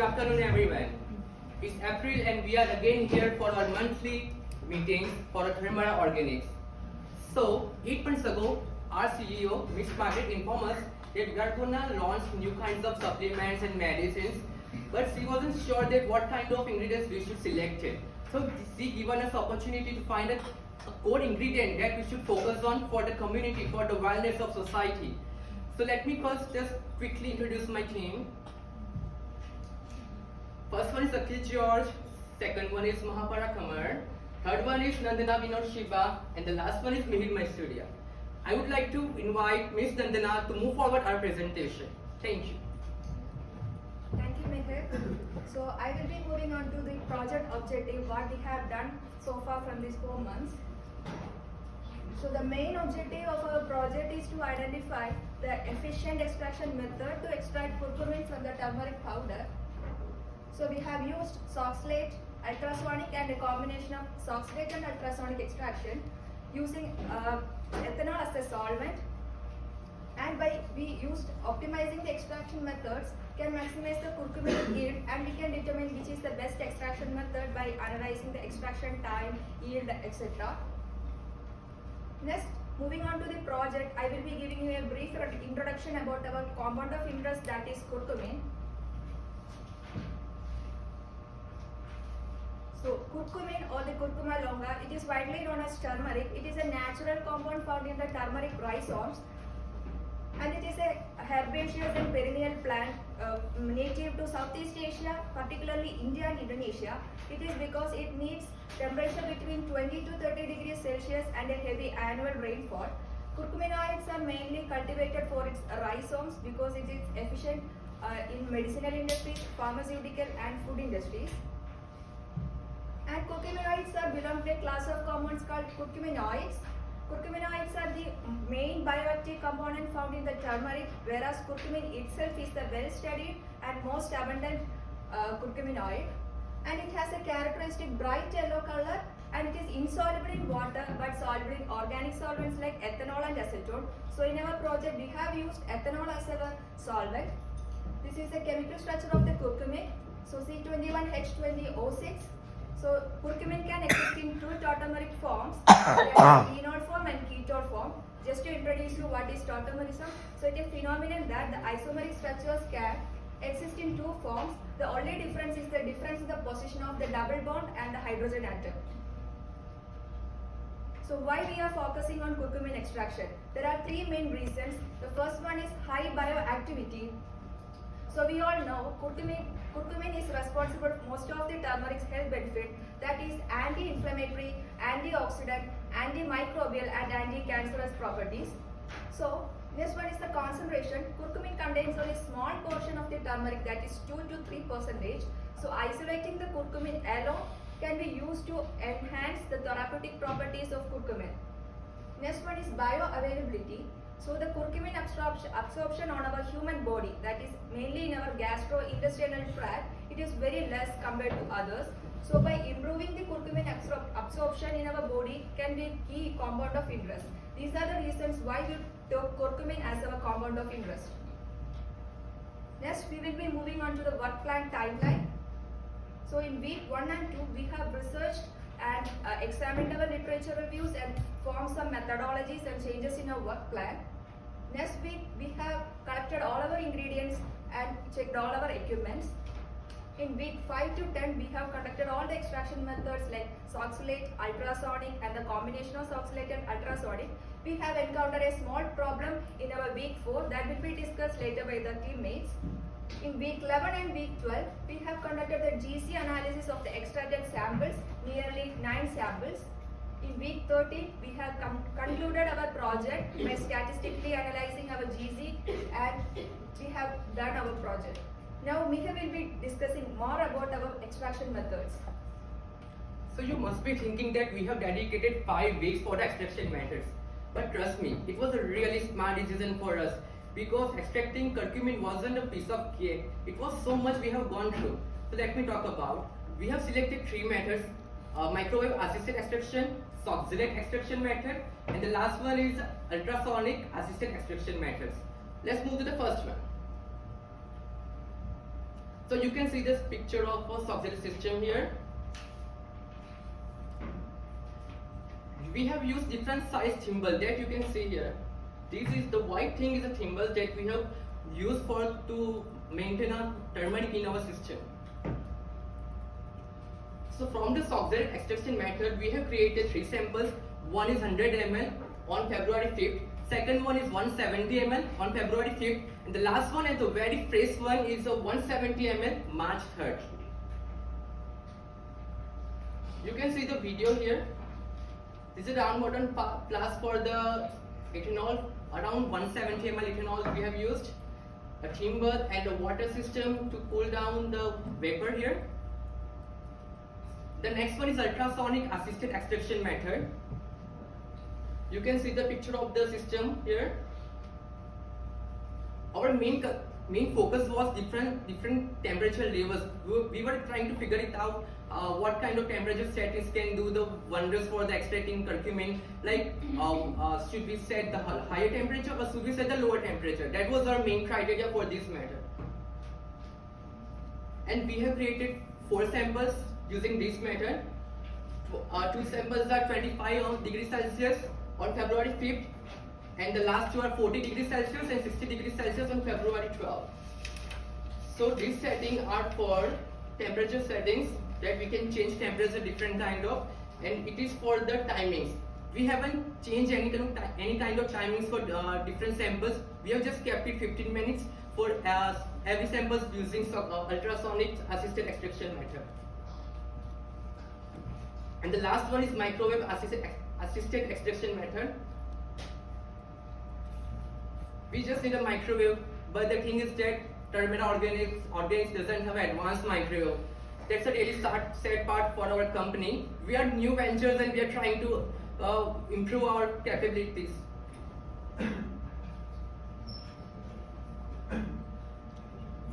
afternoon everyone. It's April and we are again here for our monthly meetings for Turmeric Organics. So, 8 months ago, our CEO, Ms. Margaret, informed us that we are gonna launch new kinds of supplements and medicines, but she wasn't sure that what kind of ingredients we should select it. So, she given us opportunity to find a core ingredient that we should focus on for the community, for the wellness of society. So let me first just quickly introduce my team. First one is Akhil George, second one is Mahapara Kamar, third one is Nandana Vinod Shiva, and the last one is Mihir Maisuria. I would like to invite Ms. Nandana to move forward our presentation. Thank you. Thank you, Mihir. So I will be moving on to the project objective, what we have done so far from these 4 months. So the main objective of our project is to identify the efficient extraction method to extract curcumin from the turmeric powder. So we have used soxalate, ultrasonic and a combination of soxalate and ultrasonic extraction using ethanol as a solvent. And we used optimizing the extraction methods can maximize the curcumin yield, and we can determine which is the best extraction method by analyzing the extraction time, yield, etc. Next, moving on to the project, I will be giving you a brief introduction about our compound of interest, that is curcumin. So, curcumin or the curcuma longa, it is widely known as turmeric. It is a natural compound found in the turmeric rhizomes, and it is a herbaceous and perennial plant native to Southeast Asia, particularly India and Indonesia. It is because it needs temperature between 20 to 30 degrees Celsius and a heavy annual rainfall. Curcuminoids are mainly cultivated for its rhizomes because it is efficient in medicinal industries, pharmaceutical and food industries. And curcuminoids are belong to a class of compounds called curcuminoids. Curcuminoids are the main bioactive component found in the turmeric, whereas curcumin itself is the well-studied and most abundant curcuminoid. And it has a characteristic bright yellow color, and it is insoluble in water but soluble in organic solvents like ethanol and acetone. So in our project we have used ethanol as our solvent. This is the chemical structure of the curcumin. So C21H20O6. So curcumin can exist in two tautomeric forms, phenol form and ketone form. Just to introduce you what is tautomerism. So it is a phenomenon that the isomeric structures can exist in two forms. The only difference is the difference in the position of the double bond and the hydrogen atom. So why we are focusing on curcumin extraction? There are three main reasons. The first one is high bioactivity. So we all know curcumin is responsible for most of the turmeric's health benefit, that is anti-inflammatory, antioxidant, antimicrobial and anti-cancerous properties. So next one is the concentration. Curcumin contains only a small portion of the turmeric, that is 2 to 3%. So isolating the curcumin alone can be used to enhance the therapeutic properties of curcumin. Next one is bioavailability. So the curcumin absorption on our human body, that is mainly in our gastrointestinal tract, it is very less compared to others. So by improving the curcumin absorption in our body can be a key compound of interest. These are the reasons why we took curcumin as our compound of interest. Next, we will be moving on to the work plan timeline. So in week 1 and 2, we have researched and examined our literature reviews and formed some methodologies and changes in our work plan. Next week, we have collected all our ingredients and checked all our equipments. In week 5 to 10, we have conducted all the extraction methods like soxalate, ultrasonic and the combination of soxalate and ultrasonic. We have encountered a small problem in our week 4 that will be discussed later by the teammates. In week 11 and week 12, we have conducted the GC analysis of the extracted samples, nearly 9 samples. In week 13, we have concluded our project by statistically analyzing our GC, and we have done our project. Now Mihir will be discussing more about our extraction methods. So you must be thinking that we have dedicated 5 weeks for the extraction methods. But trust me, it was a really smart decision for us, because extracting curcumin wasn't a piece of cake. It was so much we have gone through. So let me talk about. We have selected 3 methods: microwave assisted extraction, soxalate extraction method, and the last one is ultrasonic assisted extraction methods. Let's move to the first one. So you can see this picture of a auxiliary system here. We have used different size thimble that you can see here. This is the white thing is a thimble that we have used for to maintain a turmeric in our system. So from this auxiliary extraction method, we have created 3 samples. One is 100 ml on February 5th. Second one is 170 ml on February 5th. And the last one and the very fresh one is a 170 ml March 3rd. You can see the video here. This is round bottom plus for the ethanol, around 170 ml ethanol we have used. A thimble and a water system to cool down the vapor here. The next one is ultrasonic assisted extraction method. You can see the picture of the system here. Our main focus was different temperature levels. We were trying to figure it out what kind of temperature settings can do the wonders for the extracting curcumin. Like should we set the higher temperature or should we set the lower temperature? That was our main criteria for this method. And we have created 4 samples using this method. 2 samples are 25 degrees Celsius on February 5th, and the last 2 are 40 degrees Celsius and 60 degrees Celsius on February 12th. So these settings are for temperature settings that we can change temperature different kind of, and it is for the timings. We haven't changed any kind of timings for different samples. We have just kept it 15 minutes for every sample using ultrasonic assisted extraction method. And the last one is microwave assisted extraction method. We just need a microwave, but the thing is that Turmeric Organics doesn't have advanced microwave. That's a really sad part for our company. We are new ventures and we are trying to improve our capabilities.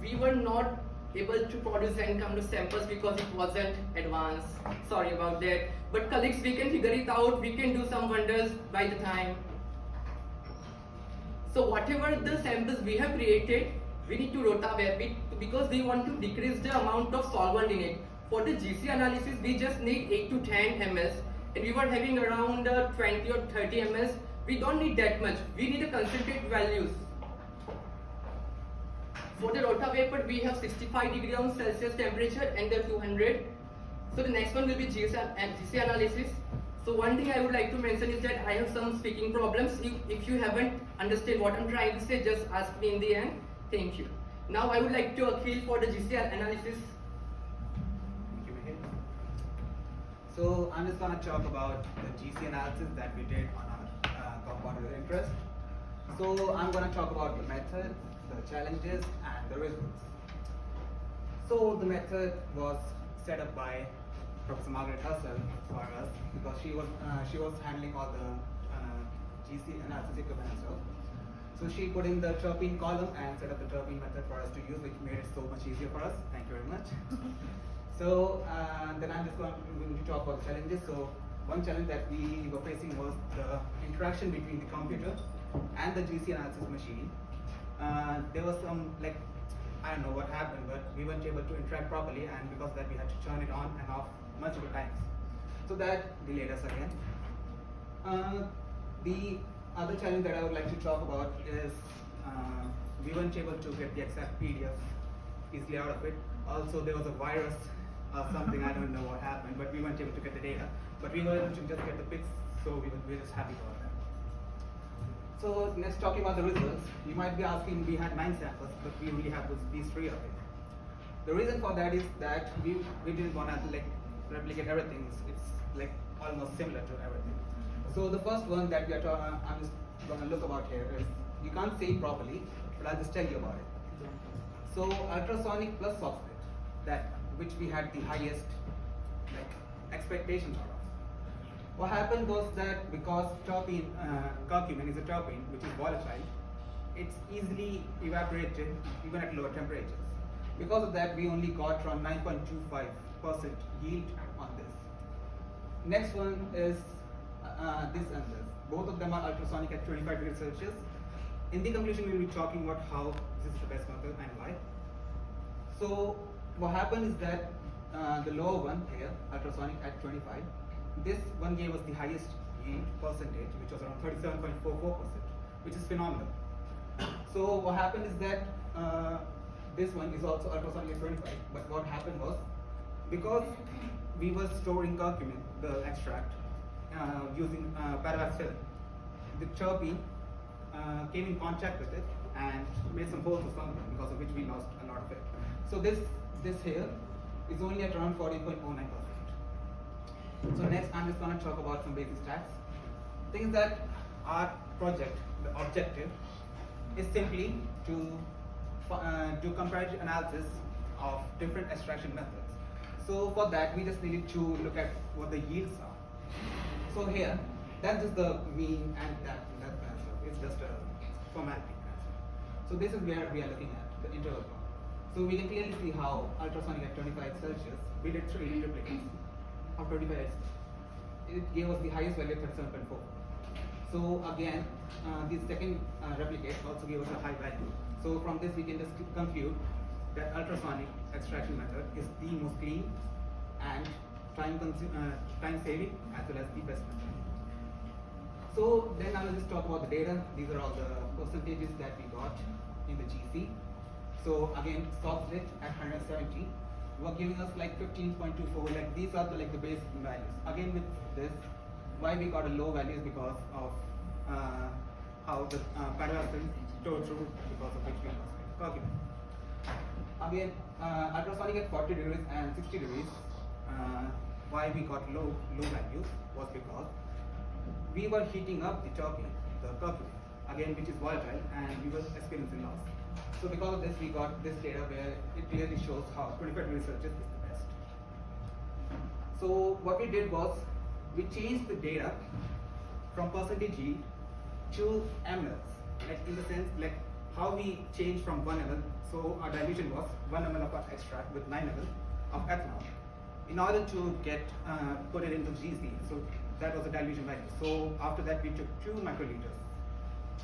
We were not able to produce any kind of samples because it wasn't advanced. Sorry about that. But colleagues, we can figure it out. We can do some wonders by the time. So whatever the samples we have created, we need to rotavap it because we want to decrease the amount of solvent in it. For the GC analysis, we just need 8 to 10 ml, and we were having around 20 or 30 ml. We don't need that much. We need a concentrate values. For the rotavapor, we have 65 degrees Celsius temperature and the 200. So the next one will be GC analysis. So one thing I would like to mention is that I have some speaking problems. If you haven't understood what I'm trying to say, just ask me in the end. Thank you. Now I would like to appeal for the GC analysis. Thank you, Mihir. So I'm just going to talk about the GC analysis that we did on our compound of interest. So I'm going to talk about the method, the challenges, and the results. So the method was set up by Professor Margaret herself for us because she was handling all the GC analysis equipment and stuff. So she put in the terpene column and set up the terpene method for us to use, which made it so much easier for us. Thank you very much. So then I'm just going to talk about the challenges. So one challenge that we were facing was the interaction between the computer and the GC analysis machine. There was some, like, I don't know what happened, but we weren't able to interact properly, and because of that we had to turn it on and off multiple times. So that delayed us again. The other challenge that I would like to talk about is we weren't able to get the exact PDF easily out of it. Also, there was a virus or something, I don't know what happened, but we weren't able to get the data. But we were able to just get the pics, so we were just happy about that. So next, talking about the results, you might be asking, we had 9 samples, but we only have these 3 of it. The reason for that is that we didn't want to like replicate everything. It's like almost similar to everything. So the first one that I'm just going to look about here is, you can't say it properly, but I'll just tell you about it. So ultrasonic plus soft split, that which we had the highest like expectations out of. What happened was that because curcumin is a terpene which is volatile, it's easily evaporated even at lower temperatures. Because of that, we only got around 9.25% yield on this. Next one is this and this. Both of them are ultrasonic at 25 degrees Celsius. In the conclusion, we will be talking about how this is the best method and why. So what happened is that the lower one here, ultrasonic at 25, this one gave us the highest yield percentage, which was around 37.44%, which is phenomenal. So what happened is that this one is also ultrasonic at 25, but what happened was, because we were storing curcumin, the extract, using parallax film, the terpene came in contact with it and made some holes or something, because of which we lost a lot of it. So this here is only at around 40.09%. So next I'm just going to talk about some basic stats. Thing is that our project, the objective, is simply to do comparative analysis of different extraction methods. So for that we just needed to look at what the yields are. So here, that's just the mean and that kind of stuff. It's just a formality kind of stuff. So this is where we are looking at, the interval plot. So we can clearly see how ultrasonic at 25 Celsius, we did 3 replicates of 25 it gave us the highest value of 37.4. So again, the second replicate also gave us a high value. So from this we can just conclude that ultrasonic extraction method is the most clean and time saving as well as the best method. So then I will just talk about the data. These are all the percentages that we got in the GC. So again, stop slit at 170 were giving us like 15.24. Like these are the basic values. Again with this, why we got a low value is because of how the parallel film tore through, because of which we lost curcumin. Again, ultrasonic at 40 degrees and 60 degrees, why we got low values was because we were heating up the terpene, the curcumin, again which is volatile, and we were experiencing loss. So because of this we got this data where it clearly shows how 25 degrees Celsius is the best. So what we did was, we changed the data from percentage yield to mLs, like in the sense like how we changed from 1 ml. So our dilution was 1 ml of our extract with 9 ml of ethanol in order to get put it into GC. So that was the dilution value. So after that we took 2 microliters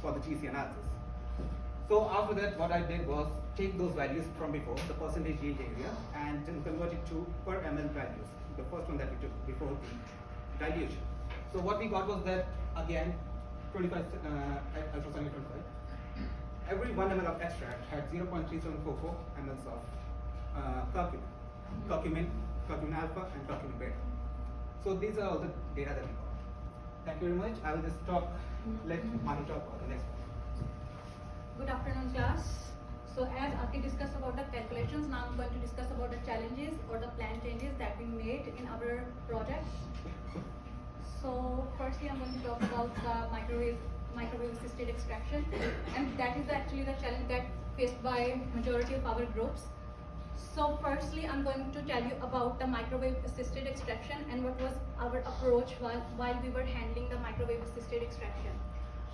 for the GC analysis. So after that what I did was take those values from before, the percentage yield area, and then convert it to per ml values, the first one that we took before the dilution. So what we got was that again 25 ultrasonic 25, every 1 ml of extract had 0.3744 mLs of curcumin alpha and curcumin beta. So these are all the data that we got. Thank you very much. I will just let Mani talk about the next one. Good afternoon, class. So as Aki discussed about the calculations, now I'm going to discuss about the challenges or the plan changes that we made in our project. So firstly, I'm going to talk about the microwave assisted extraction, and that is actually the challenge that faced by majority of our groups. So firstly, I'm going to tell you about the microwave assisted extraction and what was our approach while we were handling the microwave assisted extraction.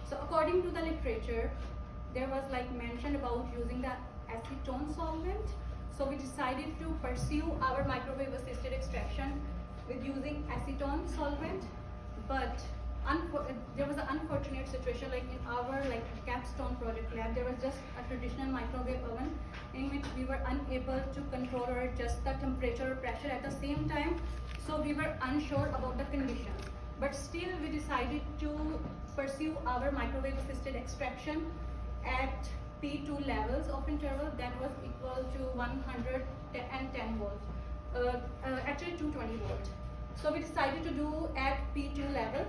So according to the literature, there was mentioned about using the acetone solvent. So we decided to pursue our microwave assisted extraction with using acetone solvent, but there was an unfortunate situation in our capstone project lab. There was just a traditional microwave oven in which we were unable to control or adjust the temperature or pressure at the same time. So we were unsure about the conditions, but still we decided to pursue our microwave assisted extraction at P2 levels of interval that was equal to 110 volts, actually 220 volts. So we decided to do at P2 level,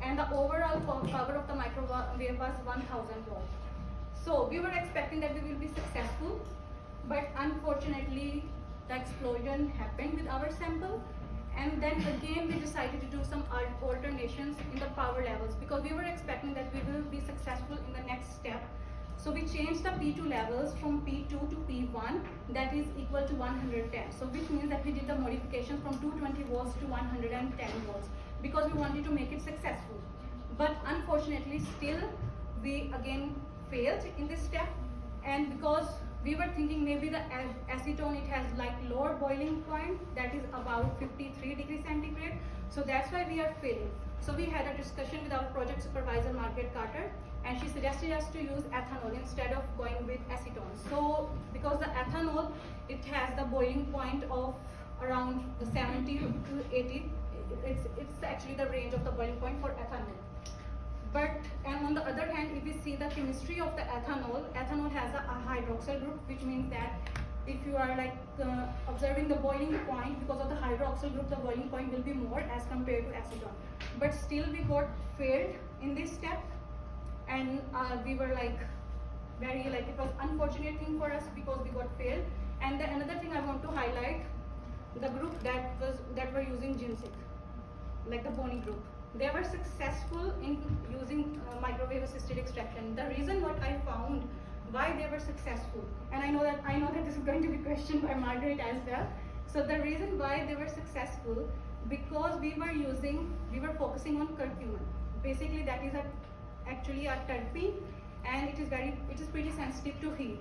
and the overall power of the microwave was 1000 volts. So we were expecting that we will be successful, but unfortunately the explosion happened with our sample, and then again we decided to do some alternations in the power levels because we were expecting that we will be successful in the next step. So we changed the P2 levels from P2 to P1, that is equal to 110. So which means that we did the modification from 220 volts to 110 volts because we wanted to make it successful. But unfortunately still we again failed in this step, and because we were thinking maybe the acetone, it has lower boiling point that is about 53 degrees centigrade. So that's why we are failing. So we had a discussion with our project supervisor, Margaret Carter, and she suggested us to use ethanol instead of going with acetone. So because the ethanol, it has the boiling point of around 70 to 80. It's actually the range of the boiling point for ethanol. But, and on the other hand, if we see the chemistry of the ethanol, ethanol has a hydroxyl group, which means that if you are like observing the boiling point, because of the hydroxyl group, the boiling point will be more as compared to acetone. But still we got failed in this step, and we were like very like, it was unfortunate thing for us because we got failed. And the another thing I want to highlight, the group that were using ginseng, like the Boni group. They were successful in using microwave assisted extraction. The reason what I found why they were successful, and I know that this is going to be questioned by Margaret as well. So the reason why they were successful, because we were focusing on curcumin. Basically that is actually a terpene, and it is pretty sensitive to heat.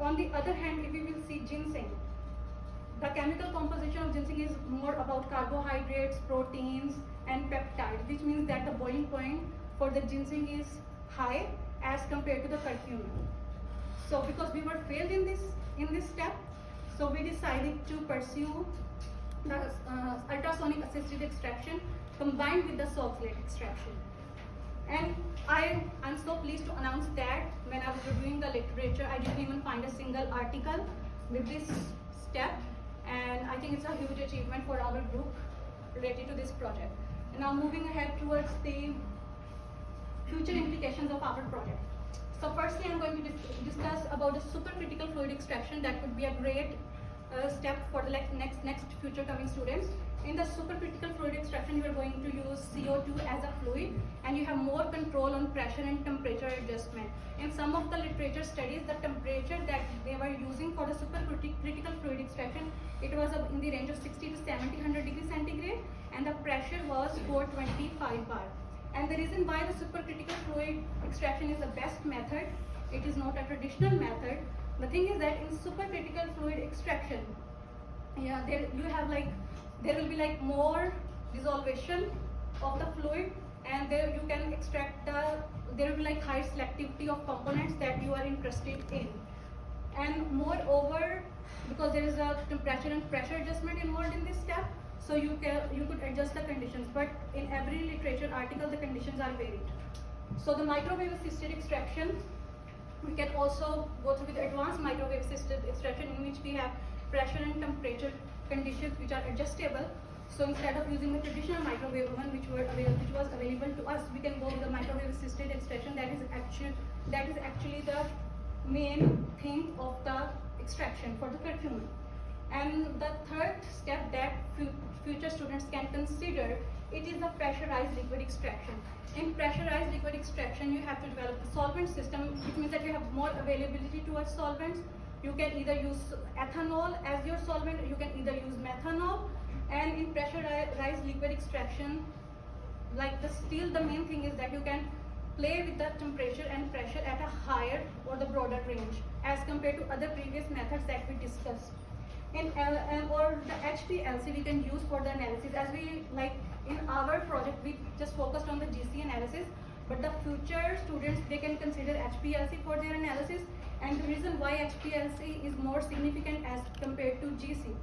On the other hand, if we will see ginseng, the chemical composition of ginseng is more about carbohydrates, proteins, and peptides, which means that the boiling point for the ginseng is high as compared to the curcumin. So because we were failed in this step, so we decided to pursue the ultrasonic assisted extraction combined with the salt slate extraction. And I'm so pleased to announce that when I was reviewing the literature, I didn't even find a single article with this step, and I think it's a huge achievement for our group related to this project. And now moving ahead towards the future implications of our project. So firstly, I'm going to discuss about the supercritical fluid extraction. That would be a great step for the next future coming students. In the supercritical fluid extraction, you are going to use CO2 as a fluid, and you have more control on pressure and temperature adjustment. In some of the literature studies, the temperature that they were using for the supercritical fluid extraction, it was in the range of 60 to 100 degrees centigrade, and the pressure was 425 bar. And the reason why the supercritical fluid extraction is the best method, it is not a traditional method. The thing is that in supercritical fluid extraction, there will be like more dissolution of the fluid, and there you can extract there will be like high selectivity of components that you are interested in. And moreover, because there is a temperature and pressure adjustment involved in this step, so you could adjust the conditions, but in every literature article the conditions are varied. So the microwave assisted extraction, we can also go through with advanced microwave assisted extraction, in which we have pressure and temperature conditions which are adjustable. So instead of using the traditional microwave oven which was available to us, we can go with the microwave assisted extraction. That is actually the main thing of the extraction for the curcumin. And the third step that future students can consider, it is the pressurized liquid extraction. In pressurized liquid extraction, you have to develop a solvent system, which means that you have more availability towards solvents. You can either use ethanol as your solvent, you can either use methanol. And in pressurized liquid extraction, the main thing is that you can play with the temperature and pressure at a higher or the broader range as compared to other previous methods that we discussed. Or the HPLC we can use for the analysis. As we in our project, we just focused on the GC analysis, but the future students, they can consider HPLC for their analysis. And the reason why HPLC is more significant as compared to GC.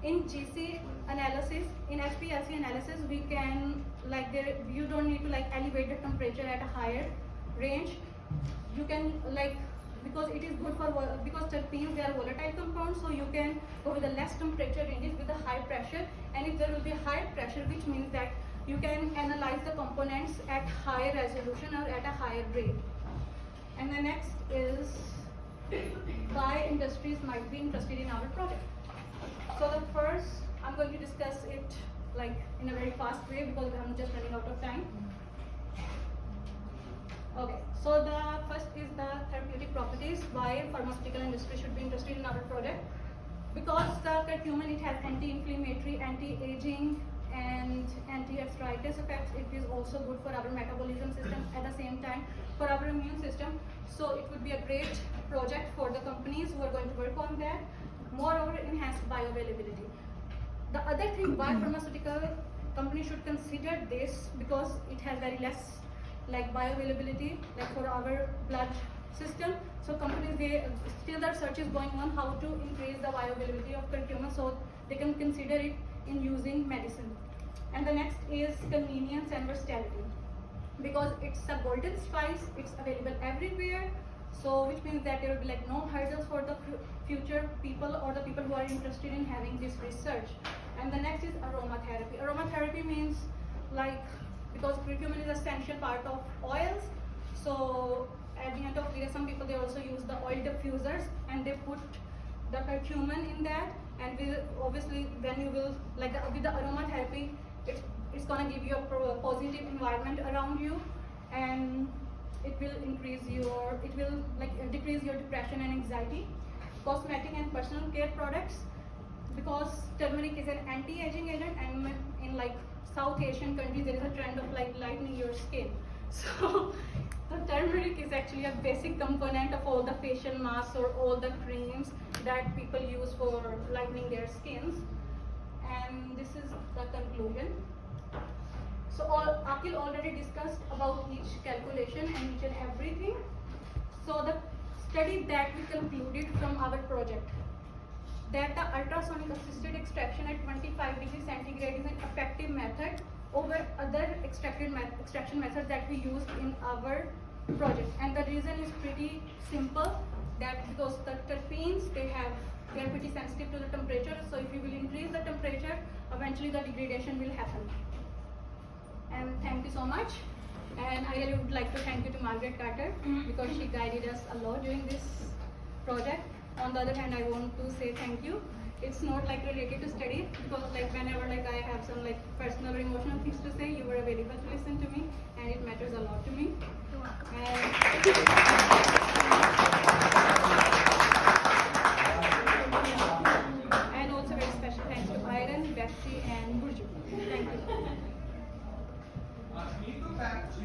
In GC analysis, in HPLC analysis, we can you don't need to elevate the temperature at a higher range. You can because it is good for, because terpenes, they are volatile compounds, so you can go with the less temperature ranges with a high pressure. And if there will be high pressure, which means that you can analyze the components at higher resolution or at a higher rate. And the next is why industries might be interested in our project. So the first, I'm going to discuss it in a very fast way because I'm just running out of time. Okay, so the first is the therapeutic properties, why pharmaceutical industry should be interested in our product. Because the curcumin, it has anti-inflammatory, anti-aging, and anti-arthritis effects. It is also good for our metabolism system, at the same time for our immune system. So it would be a great project for the companies who are going to work on that. moreover enhanced bioavailability. The other thing why pharmaceutical companies should consider this, because it has very less like bioavailability, like for our blood system. So companies, they still the research is going on how to increase the bioavailability of curcumin, so they can consider it in using medicine. And the next is convenience and versatility, because it's a golden spice, it's available everywhere. So which means that there will be like no hurdles for the future people or the people who are interested in having this research. And the next is aromatherapy. Aromatherapy means like, because curcumin is essential part of oils, so at the end of the day, some people they also use the oil diffusers and they put the curcumin in that, and obviously when you will like with the aromatherapy, it's gonna give you a positive environment around you, and it will decrease your depression and anxiety. Cosmetic and personal care products, because turmeric is an anti-aging agent, and in like South Asian countries there is a trend of like lightening your skin. So the turmeric is actually a basic component of all the facial masks or all the creams that people use for lightening their skins. And this is the conclusion. So Akil already discussed about each calculation and each and everything. So the study that we concluded from our project, that the ultrasonic assisted extraction at 25 degrees centigrade is an effective method over other extraction methods that we used in our project. And the reason is pretty simple, that because the terpenes, they are pretty sensitive to the temperature, so if you will increase the temperature, eventually the degradation will happen. And thank you so much. And I really would like to thank you to Margaret Carter, because she guided us a lot during this project. On the other hand, I want to say thank you. It's not like related to study, because like whenever like I have some like personal or emotional things to say, you were available to listen to me, and it matters a lot to me. And also very special thanks to Iron, Betsy, and Burju. Thank you.